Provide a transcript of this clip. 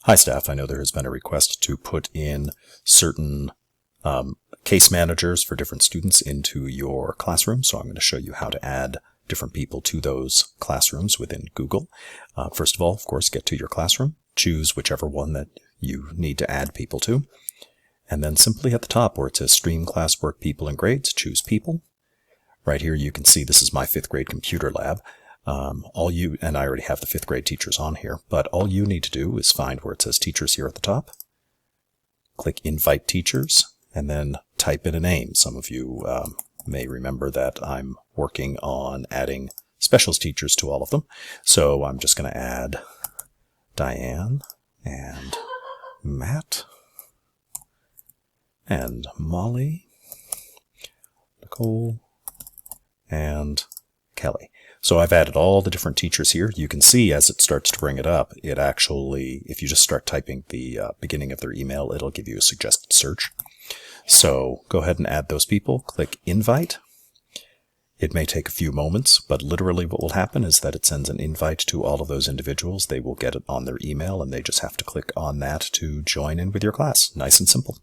Hi staff, I know there has been a request to put in certain case managers for different students into your classroom, so I'm going to show you how to add different people to those classrooms within Google. First of all, of course, get to your classroom, choose whichever one that you need to add people to, and then simply at the top where it says Stream Classwork People and Grades, choose People. Right here you can see this is my 5th grade computer lab. And I already have the 5th grade teachers on here, but all you need to do is find where it says Teachers here at the top, click Invite Teachers, and then type in a name. Some of you may remember that I'm working on adding specials teachers to all of them, so I'm just going to add Diane and Matt and Molly, Nicole, and Kelly. So I've added all the different teachers here. You can see as it starts to bring it up, it actually, if you just start typing the beginning of their email, it'll give you a suggested search. So go ahead and add those people. Click Invite. It may take a few moments, but literally what will happen is that it sends an invite to all of those individuals. They will get it on their email, and they just have to click on that to join in with your class. Nice and simple.